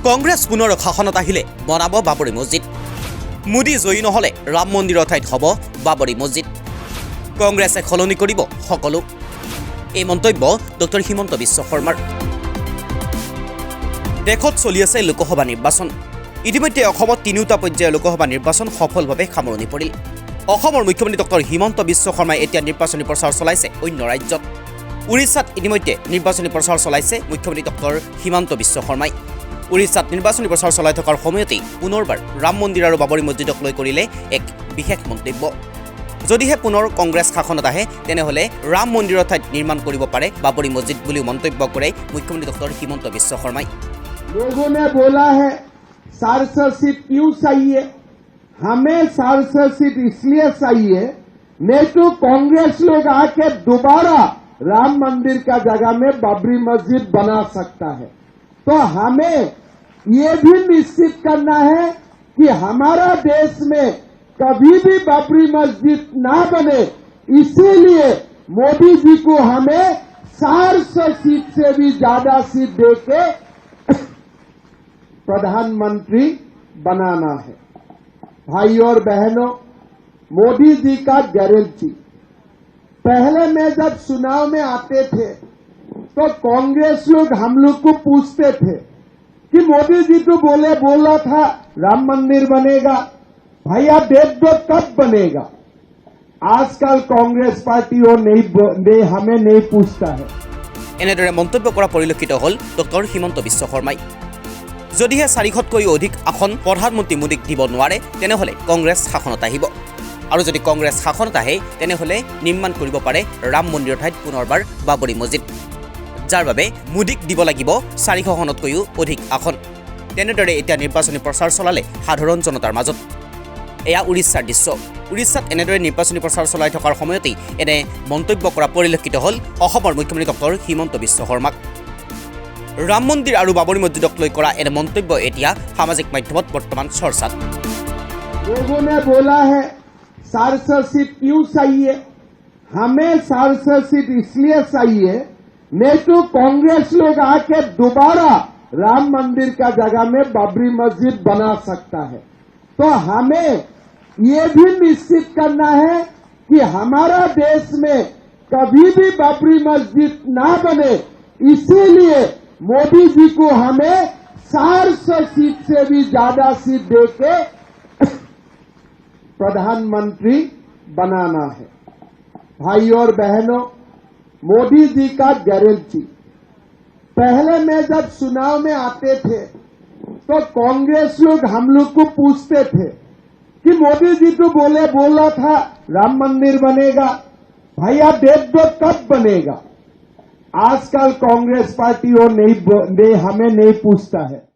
কংগ্ৰেছ পুনৰ শাসনত আহিলে বনাব বাবৰি মছজিদ। মোদী জয়ী নহলে ৰাম মন্দিৰৰ ঠাইত হ'ব বাবৰি মছজিদ। কংগ্ৰেছে সলনি কৰিব সকলো। এই মন্তব্য ডক্টৰ হিমন্ত বিশ্ব শৰ্মাৰ। দেশত চলি আছে লোকসভা নিৰ্বাচন। ইতিমধ্যে অসমত তিনিওটা পৰ্যায়ৰ লোকসভা নিৰ্বাচন সফলভাৱে সামৰণি পৰিল। অসমৰ মুখ্যমন্ত্ৰী ডক্টৰ হিমন্ত বিশ্ব শৰ্মাই এতিয়া নিৰ্বাচনী প্ৰচাৰ চলাইছে অন্য ৰাজ্যত। উৰিষ্যাত ইতিমধ্যে নিৰ্বাচনী প্ৰচাৰ চলাইছে মুখ্যমন্ত্ৰী ডক্টৰ হিমন্ত বিশ্ব শৰ্মাই। উৰিষ্যাত নিৰ্বাচনী প্ৰচাৰ চলাই থকাৰ সময়তেই পুনৰবাৰ ৰাম মন্দিৰ আৰু বাবৰি মছজিদক লৈ কৰিলে এক বিশেষ মন্তব্য। যদিহে পুনৰ কংগ্ৰেছ শাসনত আহে তেনেহ'লে ৰাম মন্দিৰৰ ঠাইত নিৰ্মাণ কৰিব পাৰে বাবৰি মছজিদ বুলিও মন্তব্য কৰে মুখ্যমন্ত্ৰী ডক্টৰ হিমন্ত বিশ্ব শৰ্মাই। लोगों ने बोला है सांसद सीट क्यों चाहिए, हमें सांसद सीट इसलिए चाहिए नहीं तो कांग्रेस लोग आके दोबारा राम मंदिर का जगह में बाबरी मस्जिद बना सकता है। तो हमें ये भी निश्चित करना है कि हमारा देश में कभी भी बाबरी मस्जिद ना बने, इसीलिए मोदी जी को हमें 400 सीट से भी ज्यादा सीट देके प्रधानमंत्री बनाना है। भाई और बहनों, मोदी जी का गारंटी। पहले में जब चुनाव में आते थे तो कांग्रेस लोग हम लोग को पूछते थे कि मोदी जी तो बोला था राम मंदिर बनेगा, भाई आप डेट दो कब बनेगा। आजकल कांग्रेस पार्टी और नहीं हमें नहीं पूछता है। এনেদৰে মন্তব্য কৰা পৰিলক্ষিত হ'ল ডক্টৰ হিমন্ত বিশ্ব শৰ্মাই। যদিহে 400তকৈ অধিক আসন প্ৰধানমন্ত্ৰী মোদীক দিব নোৱাৰে তেনেহ'লে কংগ্ৰেছ শাসনত আহিব। আৰু যদি কংগ্ৰেছ শাসনত আহে তেনেহ'লে নিৰ্মাণ কৰিব পাৰে ৰাম মন্দিৰৰ ঠাইত পুনৰবাৰ বাবৰি মছজিদ, যাৰ বাবে মোদীক দিব লাগিব 400খনতকৈও অধিক আসন। তেনেদৰে এতিয়া নিৰ্বাচনী প্ৰচাৰ চলালে সাধাৰণ জনতাৰ মাজত। এয়া উৰিষ্যাৰ দৃশ্য। উৰিষ্যাত এনেদৰে নিৰ্বাচনী প্ৰচাৰ চলাই থকাৰ সময়তেই এনে মন্তব্য কৰা পৰিলক্ষিত হ'ল অসমৰ মুখ্যমন্ত্ৰী ডক্টৰ হিমন্ত বিশ্ব শৰ্মাক। ৰাম মন্দিৰ আৰু বাবৰি মছজিদক লৈ কৰা এনে মন্তব্য এতিয়া সামাজিক মাধ্যমত বৰ্তমান চৰ্চাত। लोगों ने बोला है सांसद सीट क्यों चाहिए, हमें सांसद सीट इसलिए चाहिए नहीं तो कांग्रेस लोग आके दोबारा राम मंदिर का जगह में बाबरी मस्जिद बना सकता है। तो हमें ये भी निश्चित करना है कि हमारा देश में कभी भी बाबरी मस्जिद ना बने, इसीलिए मोदी जी को हमें 400 सीट से भी ज्यादा सीट देके प्रधानमंत्री बनाना है। भाई और बहनों, मोदी जी का गारंटी। पहले में जब चुनाव में आते थे तो कांग्रेस लोग हम लोग को पूछते थे कि मोदी जी तो बोला था राम मंदिर बनेगा, भाई आप डेट दो कब बनेगा। आजकल कांग्रेस पार्टी और नहीं हमें नहीं पूछता है।